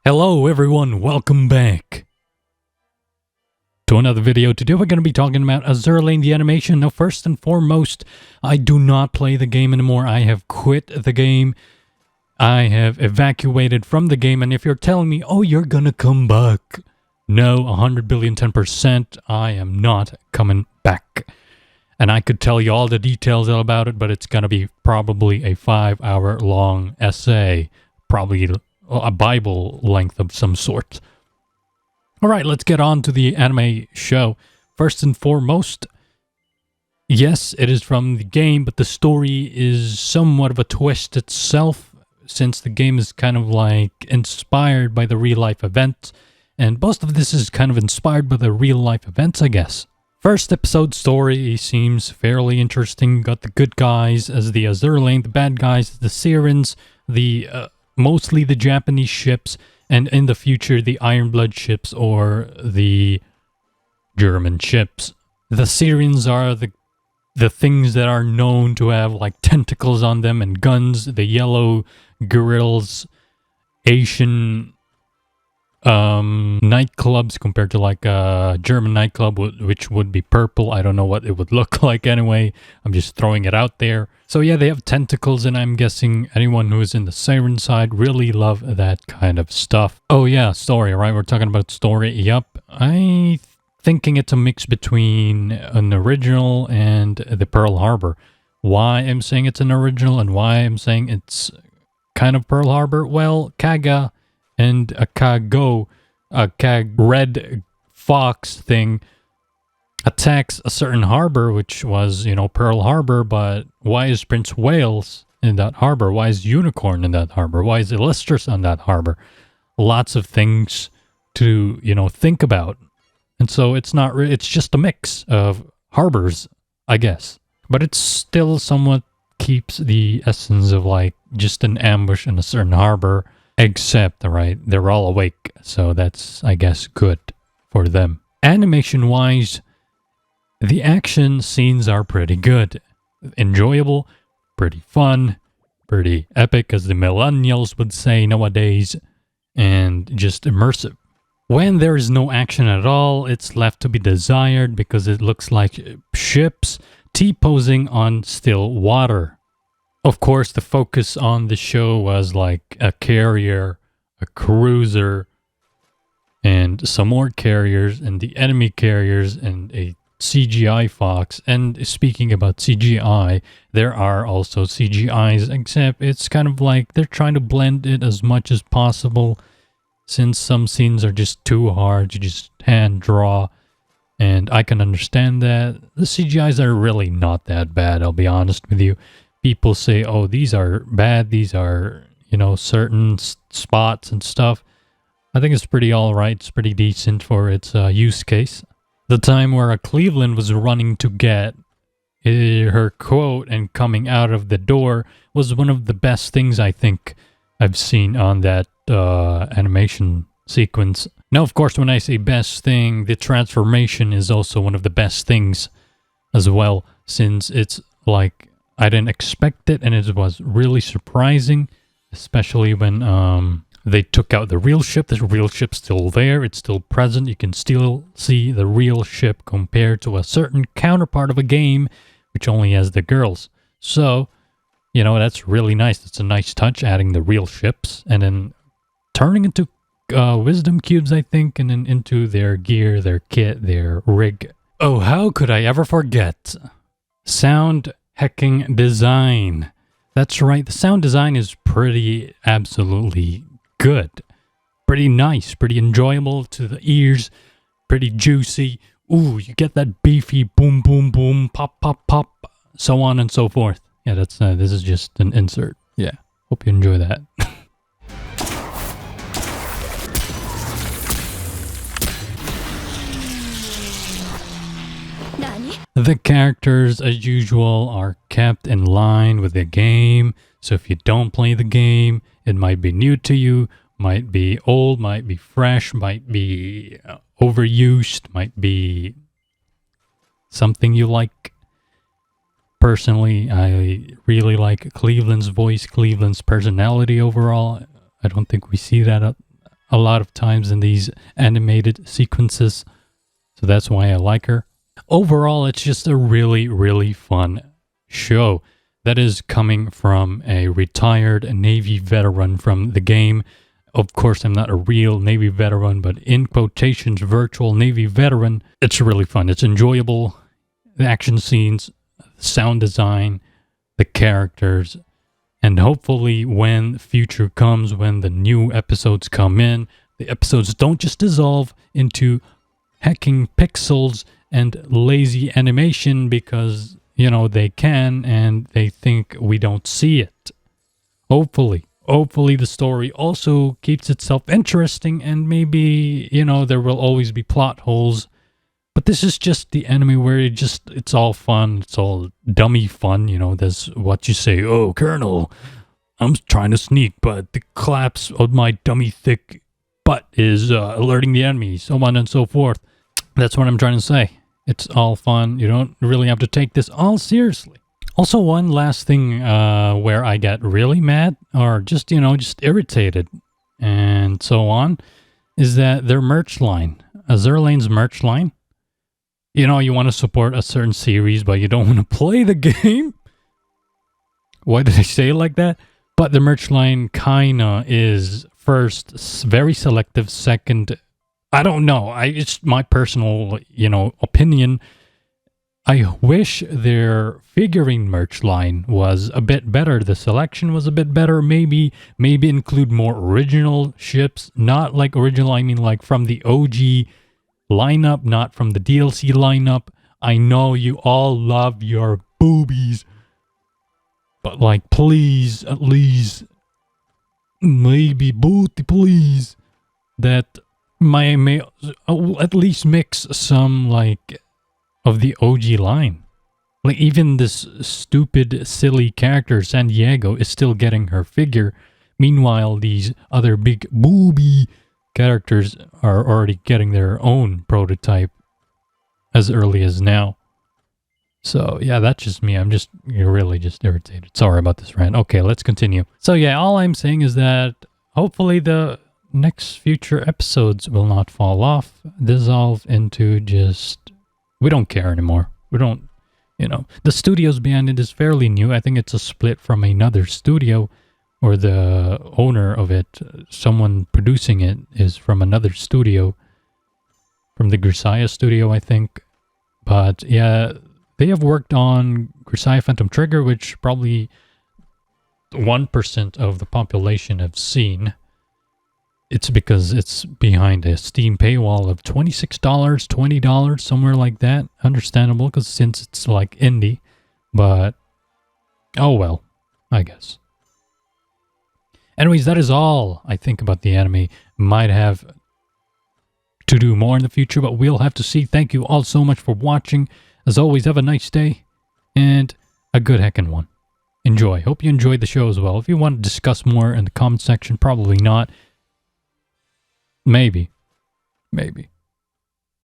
Hello everyone, welcome back to another video. Today we're going to be talking about Azur Lane The Animation. Now first and foremost, I do not play the game anymore. I have quit the game. I have evacuated from the game, and if you're telling me, oh, you're gonna come back. No, 100 billion 10%, I am not coming back. And I could tell you all the details about it, but it's gonna be probably a 5-hour long essay. Probably a Bible length of some sort. Alright, let's get on to the anime show. First and foremost, yes, it is from the game, but the story is somewhat of a twist itself, since the game is kind of like inspired by the real-life events, and most of this is kind of inspired by the real-life events, I guess. First episode story seems fairly interesting. Got the good guys as the Azur Lane, the bad guys as the Sirens, the mostly the Japanese ships, and in the future the Iron Blood ships or the German ships. The Sirens are the things that are known to have like tentacles on them and guns. The yellow grills, Asian nightclubs compared to like a German nightclub, which would be purple. I don't know what it would look like anyway. I'm just throwing it out there. So yeah, they have tentacles, and I'm guessing anyone who is in the Siren side really love that kind of stuff. Oh yeah, story, right? We're talking about story. Yup. I thinking it's a mix between an original and the Pearl Harbor. Why I'm saying it's an original and why I'm saying it's kind of Pearl Harbor? Well, Kaga and a Kago, a red fox thing, attacks a certain harbor, which was, you know, Pearl Harbor, but why is Prince Wales in that harbor? Why is Unicorn in that harbor? Why is Illustris on that harbor? Lots of things to, you know, think about. And so it's not really, it's just a mix of harbors, I guess. But it still somewhat keeps the essence of like just an ambush in a certain harbor, except, right, they're all awake. So that's, I guess, good for them. Animation-wise, the action scenes are pretty good. Enjoyable, pretty fun, pretty epic, as the millennials would say nowadays, and just immersive. When there is no action at all, it's left to be desired because it looks like ships T-posing on still water. Of course, the focus on the show was like a carrier, a cruiser, and some more carriers, and the enemy carriers, and a CGI fox. And speaking about CGI, there are also CGIs, except it's kind of like they're trying to blend it as much as possible, since some scenes are just too hard to just hand draw, and I can understand that. The CGIs are really not that bad, I'll be honest with you. People say, oh, these are bad, these are, you know, certain spots and stuff. I think it's pretty alright, it's pretty decent for its use case. The time where Cleveland was running to get her quote and coming out of the door was one of the best things I think I've seen on that animation sequence. Now, of course, when I say best thing, the transformation is also one of the best things as well, since it's like, I didn't expect it, and it was really surprising, especially when they took out the real ship. The real ship's still there, it's still present, you can still see the real ship compared to a certain counterpart of a game, which only has the girls. So, you know, that's really nice. It's a nice touch, adding the real ships, and then turning into wisdom cubes, I think, and then into their gear, their kit, their rig. Oh, how could I ever forget? Sound hecking design. That's right, the sound design is pretty absolutely good. Pretty nice, pretty enjoyable to the ears, pretty juicy. Ooh, you get that beefy boom, boom, boom, pop, pop, pop, so on and so forth. Yeah, that's this is just an insert. Yeah, hope you enjoy that. The characters, as usual, are kept in line with the game. So if you don't play the game, it might be new to you, might be old, might be fresh, might be overused, might be something you like. Personally, I really like Cleveland's voice, Cleveland's personality overall. I don't think we see that a lot of times in these animated sequences. So that's why I like her. Overall, it's just a really, really fun show that is coming from a retired Navy veteran from the game. Of course, I'm not a real Navy veteran, but in quotations, virtual Navy veteran. It's really fun. It's enjoyable. The action scenes, sound design, the characters, and hopefully when future comes, when the new episodes come in, the episodes don't just dissolve into hacking pixels and lazy animation because, you know, they can and they think we don't see it. Hopefully the story also keeps itself interesting, and maybe, you know, there will always be plot holes. But this is just the anime where it's all fun. It's all dummy fun. You know, there's what you say, oh, Colonel, I'm trying to sneak, but the collapse of my dummy thick butt is alerting the enemy, so on and so forth. That's what I'm trying to say. It's all fun. You don't really have to take this all seriously. Also, one last thing where I get really mad or just, you know, just irritated and so on is that their merch line, Azur Lane's merch line. You know, you want to support a certain series, but you don't want to play the game. Why did I say it like that? But the merch line kinda is first very selective, second, I don't know. It's my personal, you know, opinion. I wish their figurine merch line was a bit better. The selection was a bit better. Maybe include more original ships. Not like original, I mean like from the OG lineup, not from the DLC lineup. I know you all love your boobies, but like, please, at least, maybe booty, please, that may at least mix some like of the OG line. Like even this stupid, silly character San Diego is still getting her figure. Meanwhile, these other big booby characters are already getting their own prototype as early as now. So yeah, that's just me. I'm just really just irritated. Sorry about this rant. Okay, let's continue. So yeah, all I'm saying is that hopefully the next future episodes will not fall off, dissolve into just, we don't care anymore. We don't, you know, the studios behind it is fairly new. I think it's a split from another studio, or the owner of it, someone producing it is from another studio, from the Grisaya studio, I think. But yeah, they have worked on Grisaya Phantom Trigger, which probably 1% of the population have seen. It's because it's behind a Steam paywall of $26, $20, somewhere like that. Understandable, because since it's like indie. But, oh well, I guess. Anyways, that is all I think about the anime. Might have to do more in the future, but we'll have to see. Thank you all so much for watching. As always, have a nice day, and a good heckin' one. Enjoy. Hope you enjoyed the show as well. If you want to discuss more in the comment section, probably not. Maybe.